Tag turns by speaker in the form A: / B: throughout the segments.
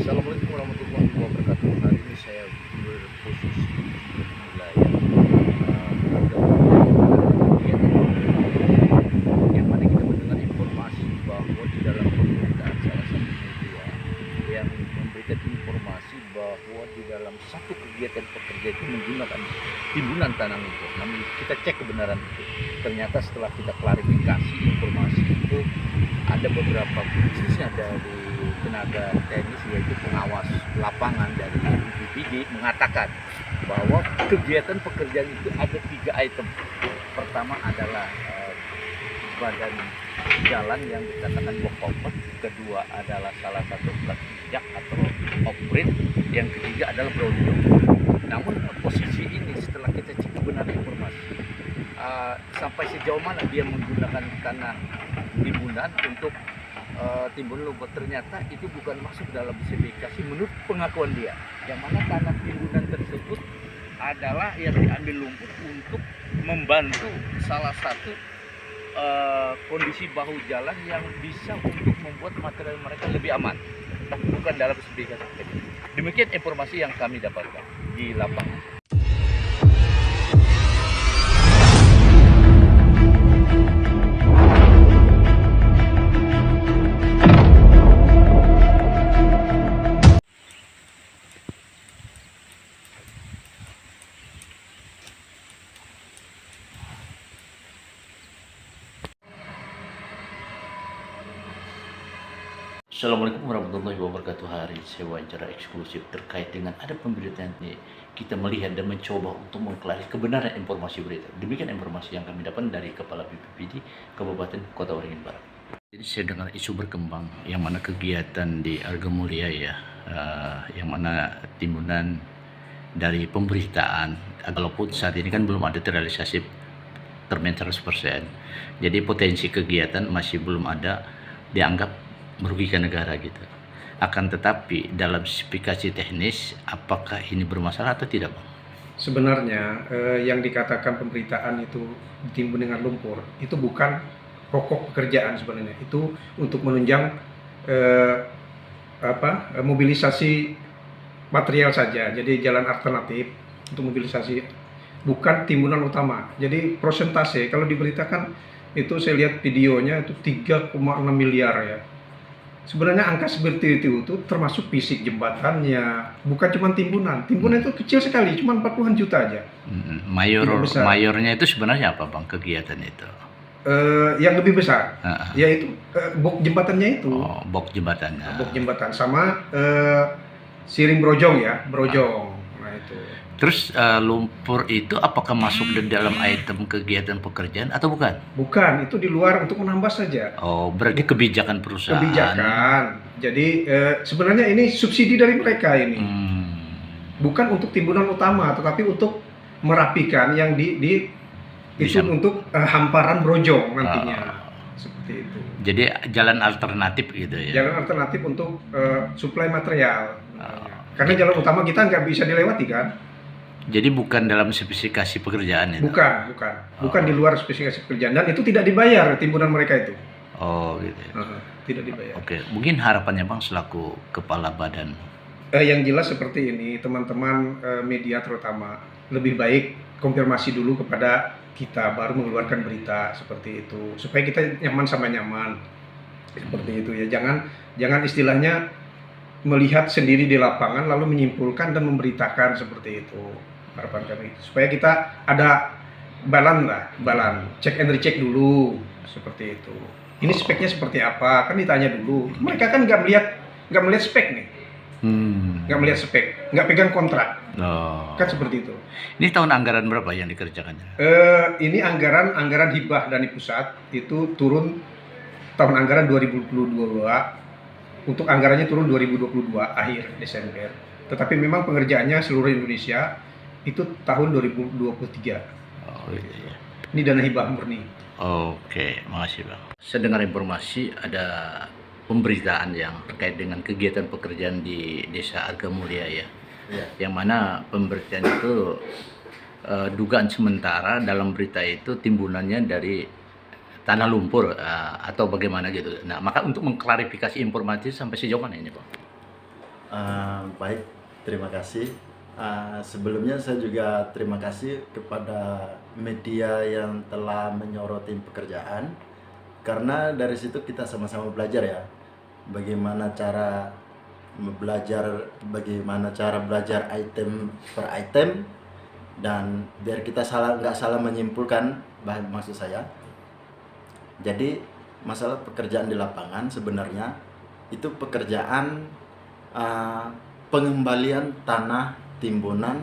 A: Assalamualaikum warahmatullahi wabarakatuh. Hari ini saya berposisi di wilayah yang mana kita mendengar informasi bahwa di dalam pemberitaan salah satu media yang memberikan informasi bahwa di dalam satu kegiatan pekerja itu menggunakan timbunan tanah lumpur. Namun kita cek kebenaran itu. Ternyata setelah kita klarifikasi informasi itu ada beberapa khususnya dari tenaga teknis yaitu pengawas lapangan dari BPPD mengatakan bahwa kegiatan pekerjaan itu ada 3 item. Pertama adalah badan jalan yang dikatakan box-over, kedua adalah salah satu plat pijak atau off-grid, yang ketiga adalah bronjong. Namun posisi ini setelah kita cek kebenaran informasi sampai sejauh mana dia menggunakan tanah timbunan untuk timbun lumpur, ternyata itu bukan masuk dalam spesifikasi menurut pengakuan dia, yang mana tanah timbunan tersebut adalah yang diambil lumpur untuk membantu salah satu kondisi bahu jalan yang bisa untuk membuat material mereka lebih aman, tapi bukan dalam spesifikasi. Demikian informasi yang kami dapatkan di lapangan. Assalamualaikum warahmatullahi wabarakatuh. Hari ini saya wawancara eksklusif terkait dengan ada pemberitaan ini. Kita melihat dan mencoba untuk mengklarifikasi kebenaran informasi berita. Demikian informasi yang kami dapat dari Kepala BPPD Kabupaten Kota Waringin Barat. Jadi saya dengar isu berkembang yang mana kegiatan di Arga Mulia ya, yang mana timbunan dari pemberitaan, walaupun saat ini kan belum ada terrealisasi termen 100%. Jadi potensi kegiatan masih belum ada, dianggap merugikan negara gitu. Akan tetapi dalam spesifikasi teknis apakah ini bermasalah atau tidak, Bang?
B: Sebenarnya yang dikatakan pemberitaan itu ditimbun dengan lumpur itu bukan pokok pekerjaan sebenarnya. Itu untuk menunjang mobilisasi material saja. Jadi jalan alternatif untuk mobilisasi, bukan timbunan utama. Jadi prosentase kalau diberitakan itu saya lihat videonya itu 3,6 miliar ya. Sebenarnya angka seperti itu termasuk fisik jembatannya, bukan cuma timbunan. Timbunan itu kecil sekali, cuma 40-an juta aja.
A: Mayornya itu sebenarnya apa, Bang, kegiatan itu?
B: Yang lebih besar, yaitu box jembatannya itu.
A: Oh, box jembatannya.
B: Box jembatan sama siring brojong ya, brojong. Nah itu.
A: Terus lumpur itu apakah masuk di dalam item kegiatan pekerjaan atau bukan?
B: Bukan, itu di luar untuk menambah saja.
A: Oh, berarti kebijakan perusahaan.
B: Kebijakan. Jadi sebenarnya ini subsidi dari mereka ini. Bukan untuk timbunan utama, tetapi untuk merapikan yang itu untuk hamparan brojong nantinya. Seperti itu.
A: Jadi jalan alternatif gitu ya.
B: Jalan alternatif untuk suplai material. Karena jalan utama kita nggak bisa dilewati kan.
A: Jadi bukan dalam spesifikasi pekerjaan itu?
B: Bukan di luar spesifikasi pekerjaan, dan itu tidak dibayar timbunan mereka itu.
A: Oh gitu ya.
B: Tidak dibayar.
A: Oke, mungkin harapannya, Bang, selaku kepala badan.
B: Yang jelas seperti ini, teman-teman media terutama, lebih baik konfirmasi dulu kepada kita, baru mengeluarkan berita seperti itu, supaya kita nyaman sama nyaman. Seperti itu ya, jangan istilahnya melihat sendiri di lapangan lalu menyimpulkan dan memberitakan seperti itu. Harapan kami supaya kita ada balan, cek and recheck dulu seperti itu. Ini speknya seperti apa, kan ditanya dulu. Mereka kan nggak melihat spek nih, nggak melihat spek, nggak pegang kontrak, kan seperti itu.
A: Ini tahun anggaran berapa yang dikerjakannya?
B: Ini anggaran hibah dari pusat itu turun tahun anggaran 2022, untuk anggarannya turun 2022 akhir Desember. Tetapi memang pengerjaannya seluruh Indonesia itu tahun 2023.
A: Oh iya.
B: Ini dana hibah murni.
A: Oke, makasih, Bang. Saya dengar informasi ada pemberitaan yang terkait dengan kegiatan pekerjaan di Desa Arga Mulia ya. Yang mana pemberitaan itu dugaan sementara dalam berita itu timbunannya dari tanah lumpur atau bagaimana gitu. Nah, maka untuk mengklarifikasi informasi sampai sejauh mana ini, Pak?
C: Baik, terima kasih. Sebelumnya saya juga terima kasih kepada media yang telah menyoroti pekerjaan, karena dari situ kita sama-sama belajar ya, bagaimana cara belajar item per item, dan biar kita nggak salah menyimpulkan maksud saya. Jadi masalah pekerjaan di lapangan sebenarnya itu pekerjaan pengembalian tanah timbunan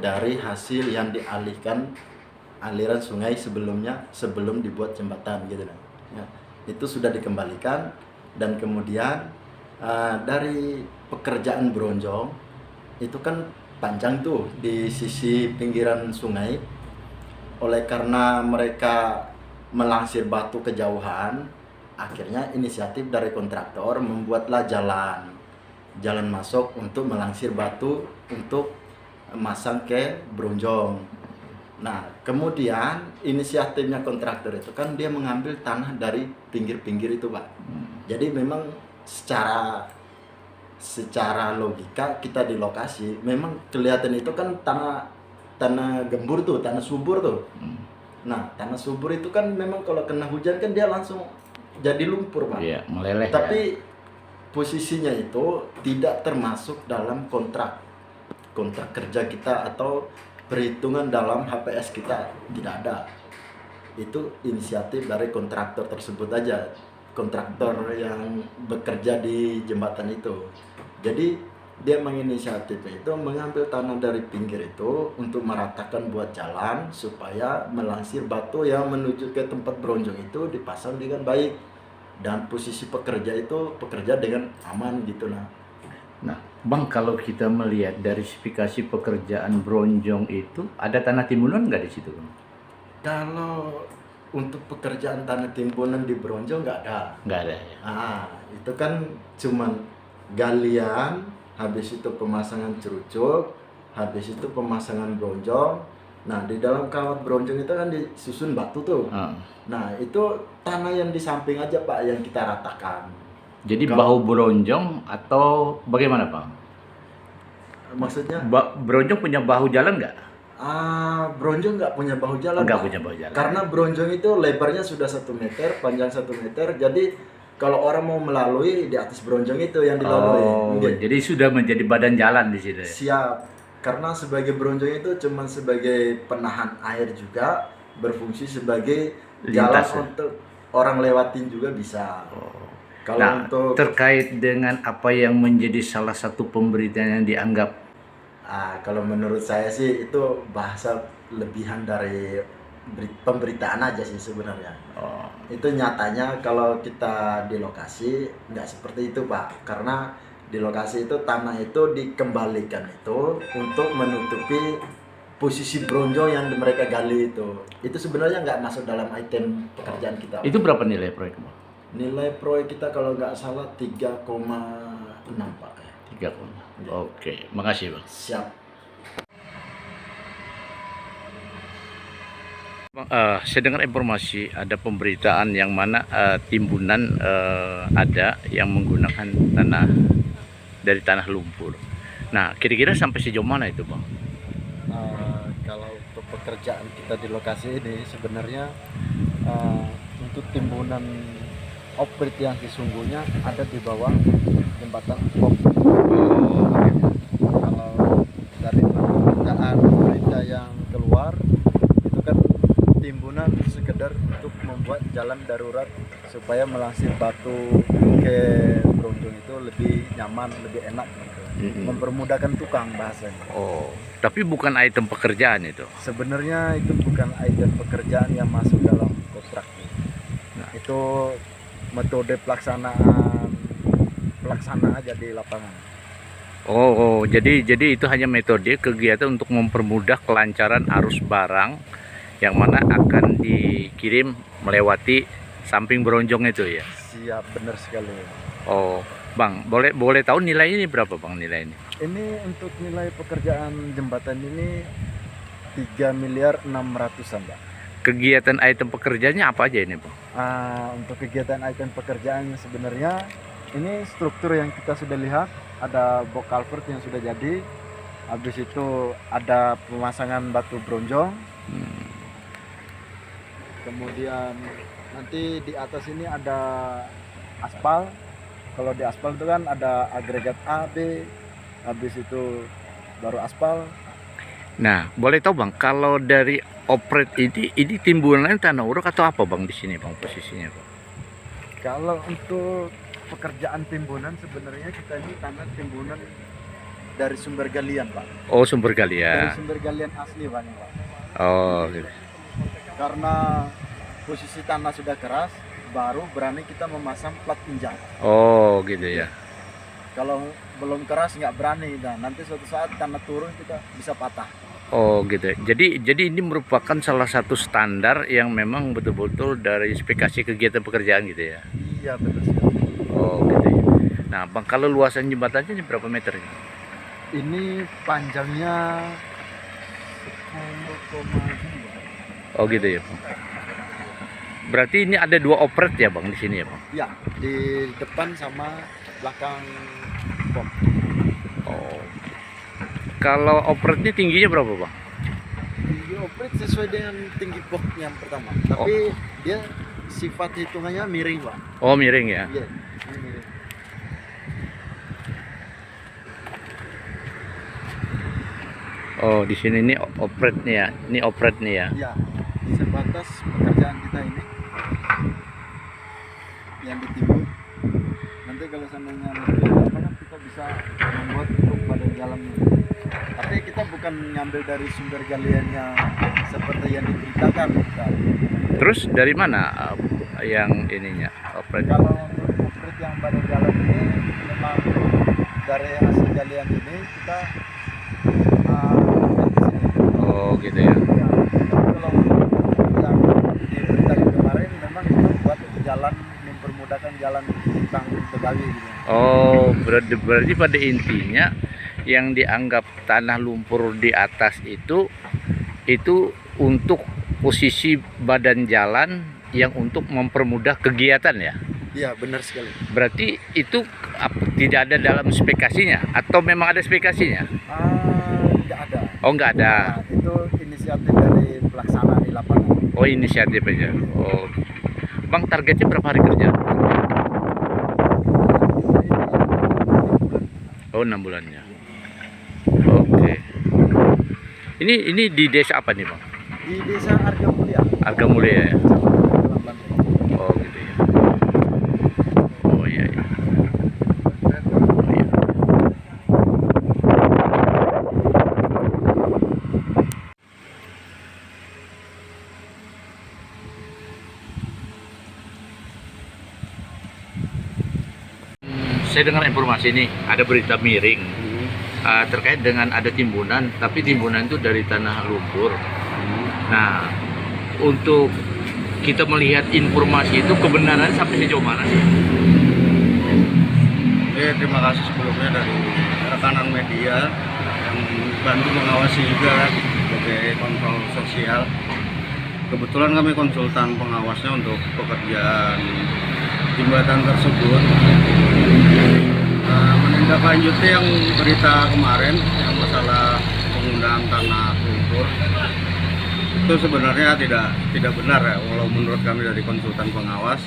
C: dari hasil yang dialihkan aliran sungai sebelum dibuat jembatan gitu kan. Ya, itu sudah dikembalikan, dan kemudian dari pekerjaan bronjong itu kan panjang tuh di sisi pinggiran sungai. Oleh karena mereka melangsir batu kejauhan, akhirnya inisiatif dari kontraktor membuatlah jalan masuk untuk melangsir batu untuk masang ke bronjong. Nah, kemudian inisiatifnya kontraktor itu kan dia mengambil tanah dari pinggir-pinggir itu, Pak. Jadi memang secara logika kita di lokasi memang kelihatan itu kan tanah gembur tuh, tanah subur tuh. Nah, tanah subur itu kan memang kalau kena hujan kan dia langsung jadi lumpur, Pak.
A: Iya, meleleh.
C: Tapi posisinya itu tidak termasuk dalam kontrak kerja kita atau perhitungan dalam HPS kita, tidak ada. Itu inisiatif dari kontraktor tersebut aja, kontraktor yang bekerja di jembatan itu. Jadi dia menginisiatif itu mengambil tanah dari pinggir itu untuk meratakan buat jalan supaya melangsir batu yang menuju ke tempat bronjong itu dipasang dengan baik, dan posisi pekerja itu bekerja dengan aman gitu.
A: Nah, Bang, kalau kita melihat dari spesifikasi pekerjaan bronjong itu ada tanah timbunan nggak di situ, Bang?
C: Kalau untuk pekerjaan tanah timbunan di bronjong nggak ada.
A: Nggak ada ya?
C: Itu kan cuman galian, habis itu pemasangan cerucuk, habis itu pemasangan bronjong. Nah, di dalam kawat bronjong itu kan disusun batu tuh. Nah, itu tanah yang di samping aja, Pak, yang kita ratakan.
A: Jadi bahu bronjong atau bagaimana, Pak?
C: Maksudnya?
A: Bronjong punya bahu jalan nggak?
C: Bronjong nggak punya bahu jalan,
A: Nggak
C: Pak.
A: punya bahu jalan.
C: Karena bronjong itu lebarnya sudah 1 meter, panjang 1 meter. Jadi kalau orang mau melalui di atas bronjong itu yang dilalui.
A: Jadi sudah menjadi badan jalan di situ ya?
C: Siap. Karena sebagai bronjong itu cuma sebagai penahan air juga, berfungsi sebagai jalan untuk orang lewatin juga bisa.
A: Kalau untuk terkait dengan apa yang menjadi salah satu pemberitaan yang dianggap,
C: kalau menurut saya sih itu bahasa lebihan dari pemberitaan aja sih sebenarnya. Itu nyatanya kalau kita di lokasi nggak seperti itu, Pak. Karena di lokasi itu tanah itu dikembalikan itu untuk menutupi posisi bronjong yang mereka gali itu. Itu sebenarnya nggak masuk dalam item pekerjaan kita.
A: Itu berapa nilai proyek, Bang?
C: Nilai proyek kita kalau nggak salah 3,6, Pak.
A: 3. Oke, makasih, Bang.
C: Siap.
A: Bang, saya dengar informasi ada pemberitaan yang mana timbunan ada yang menggunakan tanah dari tanah lumpur. Nah, kira-kira sampai sejauh mana itu, Bang?
C: Kalau untuk pekerjaan kita di lokasi ini sebenarnya untuk timbunan oprit yang sesungguhnya ada di bawah jembatan Pop. Kalau dari permintaan berita yang keluar itu kan timbunan sekedar untuk membuat jalan darurat supaya melangsir batu ke bronjong itu lebih nyaman, lebih enak gitu. Mempermudahkan tukang bahasanya.
A: Tapi bukan item pekerjaan itu.
C: Sebenarnya itu bukan item pekerjaan yang masuk dalam kontrak. Itu metode pelaksana aja di lapangan.
A: Jadi itu hanya metode kegiatan untuk mempermudah kelancaran arus barang yang mana akan dikirim melewati samping bronjong itu ya.
C: Siap, benar sekali.
A: Bang, boleh tahu nilainya ini berapa, Bang, nilai ini?
C: Ini untuk nilai pekerjaan jembatan ini 3.600.000-an, Pak.
A: Kegiatan item pekerjaannya apa aja ini, Bang?
C: Untuk kegiatan item pekerjaan sebenarnya ini struktur yang kita sudah lihat
D: ada box culvert yang sudah jadi. Habis itu ada pemasangan batu bronjong. Kemudian nanti di atas ini ada aspal. Kalau di aspal itu kan ada agregat A, B, habis itu baru aspal.
A: Nah, boleh tahu Bang, kalau dari operate ini timbunan tanah uruk atau apa Bang di sini Bang posisinya Bang?
D: Kalau untuk pekerjaan timbunan sebenarnya kita ini tanah timbunan dari sumber galian, Pak.
A: Oh, sumber
D: Dari
A: galian.
D: sumber galian asli, Pak, ini, Pak.
A: Oh, gitu.
D: Karena posisi tanah sudah keras, baru berani kita memasang plat injak.
A: Oh, gitu ya.
D: Kalau belum keras nggak berani, dan nanti suatu saat tanah turun kita bisa patah.
A: Oh, gitu. Jadi ini merupakan salah satu standar yang memang betul-betul dari spesifikasi kegiatan pekerjaan gitu ya.
D: Iya, betul sekali.
A: Oh, gitu ya. Nah, Bang, kalau luasan jembatannya ini berapa meter?
D: Ini panjangnya 10,2.
A: Oh, gitu ya, Bang. Berarti ini ada 2 operate ya, Bang, di sini ya, Bang?
D: Ya, di depan sama belakang box.
A: Oh. Kalau operate-nya tingginya berapa, Bang?
D: Tinggi operate sesuai dengan tinggi box yang pertama. Tapi dia sifat hitungannya miring, Pak.
A: Oh, miring ya.
D: Iya, ini miring.
A: Oh, di sini ini operate nih ya. Ini operate nih ya.
D: Ya, sebatas pekerjaan kita ini yang ditimbun. Nanti kalau seandainya lebih apa kan kita bisa membuat untuk badan jalannya. Tapi kita bukan ngambil dari sumber galian yang seperti yang diberitakan. Bukan.
A: Terus dari mana yang ininya operate?
D: Kalau untuk operate yang badan jalan ini memang dari hasil galian ini kita ambil di sini.
A: Oh, gitu ya.
D: Ya, kalau yang diberitakan kemarin memang kita buat jalan mempermudahkan jalan tentang Begawi gitu.
A: Oh, berarti pada intinya yang dianggap tanah lumpur di atas itu untuk posisi badan jalan yang untuk mempermudah kegiatan ya.
D: Iya, benar sekali.
A: Berarti itu tidak ada dalam spesifikasinya atau memang ada spesifikasinya?
D: Nggak ada.
A: Oh, nggak ada.
D: Nah, itu inisiatif dari pelaksana di lapangan.
A: Oh, inisiatif aja. Oh, Bang, targetnya berapa hari kerja? Oh, 6 bulannya. Oke. Ini di desa apa nih, Bang?
D: Di desa Arga Mulia.
A: Arga Mulia ya.
D: Kecamatan Banten.
A: Oh, gitu ya. Oh, iya, iya. Oh, iya. Saya dengar informasi ini ada berita miring terkait dengan ada timbunan, tapi timbunan itu dari tanah lumpur. Nah, untuk kita melihat informasi itu kebenaran sampai sejauh mana sih?
E: Terima kasih sebelumnya dari rekanan media yang bantu mengawasi juga sebagai kontrol sosial. Kebetulan kami konsultan pengawasnya untuk pekerjaan jembatan tersebut. Menindaklanjuti yang berita kemarin yang masalah penggunaan tanah lumpur itu sebenarnya tidak benar ya, walau menurut kami dari konsultan pengawas,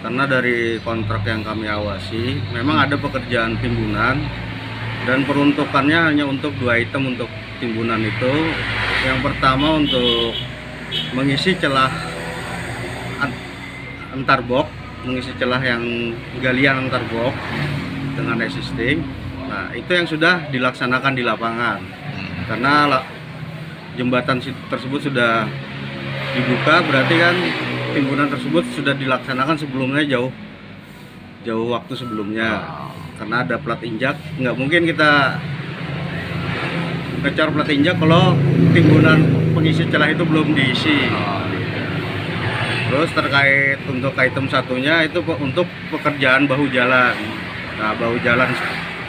E: karena dari kontrak yang kami awasi memang ada pekerjaan timbunan dan peruntukannya hanya untuk 2 item untuk timbunan itu. Yang pertama untuk mengisi celah antar box, mengisi celah yang galian antar box dengan existing. Nah, itu yang sudah dilaksanakan di lapangan karena jembatan tersebut sudah dibuka, berarti kan timbunan tersebut sudah dilaksanakan sebelumnya jauh waktu sebelumnya. Karena ada plat injak, nggak mungkin kita ngecor plat injak kalau timbunan pengisi celah itu belum diisi. Terus terkait untuk item satunya itu untuk pekerjaan bahu jalan. Nah, bahu jalan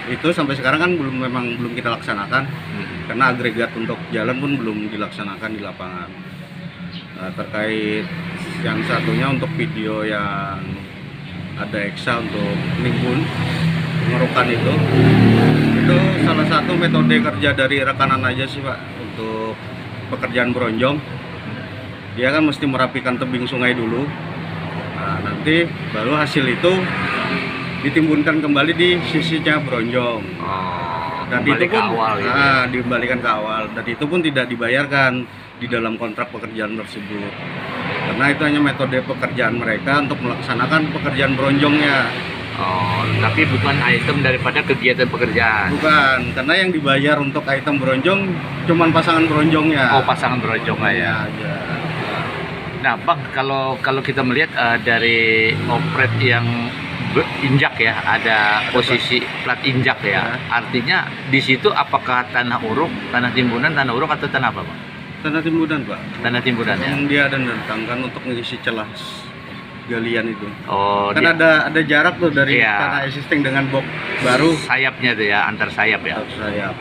E: itu sampai sekarang kan memang belum kita laksanakan karena agregat untuk jalan pun belum dilaksanakan di lapangan. Nah, terkait yang satunya untuk video yang ada eksa untuk nimbun pengerukan itu salah satu metode kerja dari rekanan aja sih Pak untuk pekerjaan bronjong. Dia kan mesti merapikan tebing sungai dulu. Nah, nanti baru hasil itu ditimbunkan kembali di sisinya bronjong. Dan itu pun dikembalikan ke awal. Dan itu pun tidak dibayarkan di dalam kontrak pekerjaan tersebut. Karena itu hanya metode pekerjaan mereka untuk melaksanakan pekerjaan bronjongnya.
A: Tapi bukan item daripada kegiatan pekerjaan.
E: Bukan, karena yang dibayar untuk item bronjong cuman pasangan bronjongnya.
A: Pasangan bronjongnya ya. Nah, Bang, kalau kita melihat dari operet yang injak ya, ada posisi plat injak ya. Artinya di situ apakah tanah uruk, tanah timbunan, tanah uruk atau tanah apa, Bang?
E: Tanah timbunan, Pak.
A: Tanah timbunan ya.
E: Yang dia ada datangkan untuk mengisi celah galian itu. Kan
A: dia,
E: ada jarak tuh dari tanah existing dengan box baru.
A: Sayapnya tuh ya, antar sayap ya.
E: Sayap.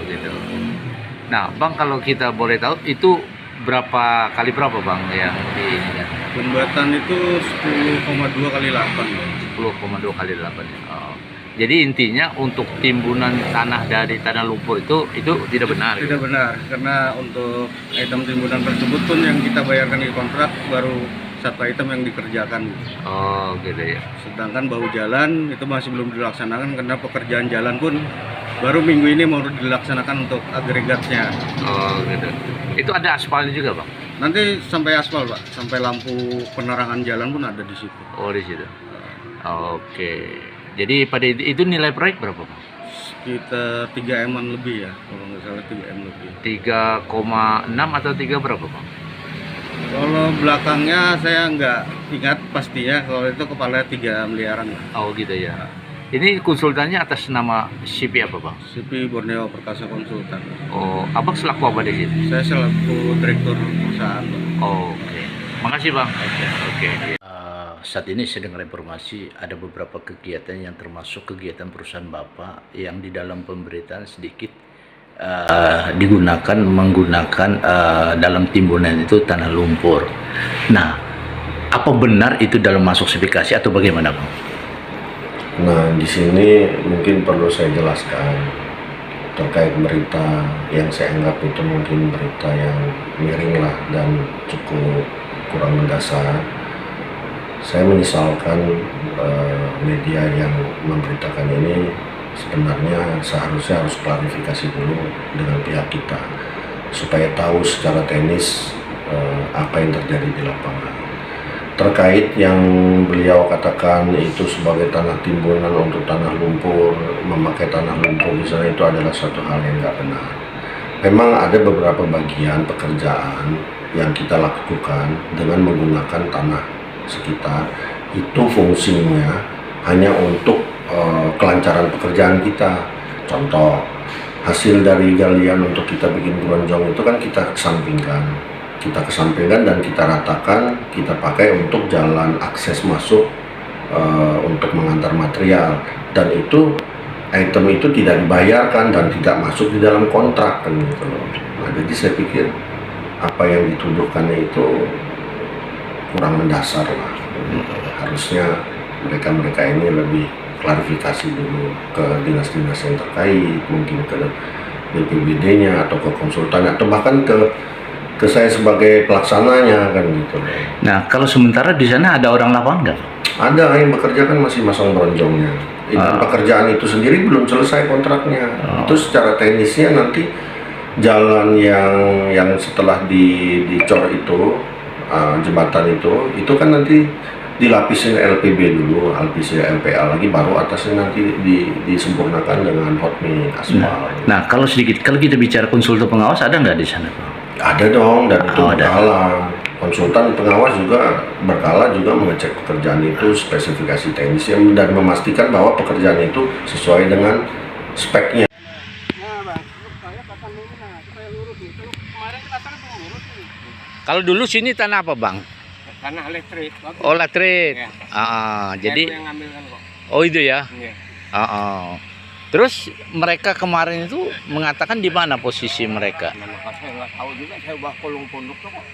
A: Gitu. Nah, Bang, kalau kita boleh tahu itu berapa Bang yang di
E: Jembatan itu 10,2 kali 8.
A: 10,2 kali 8 ya. Jadi intinya untuk timbunan tanah dari tanah lumpur itu tidak benar.
E: Tidak benar, karena untuk item timbunan tersebut pun yang kita bayarkan di kontrak baru satu item yang dikerjakan.
A: Gitu ya.
E: Sedangkan bahu jalan itu masih belum dilaksanakan karena pekerjaan jalan pun baru minggu ini mau dilaksanakan untuk agregatnya.
A: Gitu. Itu ada aspalnya juga, Bang?
E: Nanti sampai aspal, Pak. Sampai lampu penerangan jalan pun ada di situ.
A: Di situ. Oke. Jadi pada itu nilai proyek berapa, Bang?
E: Sekitar 3M-an lebih ya, kalau nggak salah 3M lebih.
A: 3,6 atau 3 berapa, Bang?
E: Kalau belakangnya saya nggak ingat pastinya, kalau itu kepala 3 miliaran.
A: Gitu ya. Ini konsultannya atas nama CP apa, Bang?
E: CP Borneo Perkasa Konsultan.
A: Abang selaku apa di sini?
E: Saya selaku direktur perusahaan, Pak.
A: Oke. Makasih, Bang. Oke. Saat ini saya dengar informasi ada beberapa kegiatan yang termasuk kegiatan perusahaan Bapak yang di dalam pemberitaan sedikit menggunakan dalam timbunan itu tanah lumpur. Nah, apa benar itu dalam masuk spesifikasi atau bagaimana, Bang?
F: Nah, di sini mungkin perlu saya jelaskan terkait berita yang saya anggap itu mungkin berita yang miring lah dan cukup kurang mendasar. Saya menyesalkan media yang memberitakan ini sebenarnya seharusnya harus klarifikasi dulu dengan pihak kita supaya tahu secara teknis apa yang terjadi di lapangan. Terkait yang beliau katakan itu sebagai tanah timbunan untuk tanah lumpur, memakai tanah lumpur di sana itu adalah suatu hal yang nggak benar. Memang ada beberapa bagian pekerjaan yang kita lakukan dengan menggunakan tanah sekitar, itu fungsinya hanya untuk kelancaran pekerjaan kita. Contoh, hasil dari galian untuk kita bikin bronjong itu kan kita kesampingkan dan kita ratakan, kita pakai untuk jalan akses masuk untuk mengantar material, dan itu item itu tidak dibayarkan dan tidak masuk di dalam kontrak kan gitu loh. Nah, jadi saya pikir apa yang dituduhkannya itu kurang mendasar lah. Harusnya mereka ini lebih klarifikasi dulu ke dinas-dinas yang terkait, mungkin ke BPBD-nya atau ke konsultan atau bahkan ke saya sebagai pelaksananya kan gitu.
A: Nah, kalau sementara di sana ada orang lapangan nggak?
F: Ada yang bekerja kan masih masang bronjongnya. Pekerjaan itu sendiri belum selesai kontraknya. Itu secara teknisnya nanti jalan yang setelah dicor itu jembatan itu kan nanti dilapisin LPB dulu, lapisin LPA lagi, baru atasnya nanti disempurnakan dengan hot mix aspal.
A: Nah, kalau kita bicara konsultan pengawas ada nggak di sana, Pak?
F: Ada dong, dan itu berkala. Konsultan pengawas juga berkala juga mengecek pekerjaan itu, spesifikasi teknisnya, dan memastikan bahwa pekerjaan itu sesuai dengan speknya.
A: Kalau dulu sini tanah apa, Bang?
G: Tanah elektrik.
A: Elektrik.
G: Ya.
A: Jadi
G: yang ngambilkan kok.
A: itu ya.
G: Iya.
A: Terus mereka kemarin itu mengatakan di mana posisi mereka?
G: Saya nggak tahu juga, saya bawa kolong pondok tuh kok.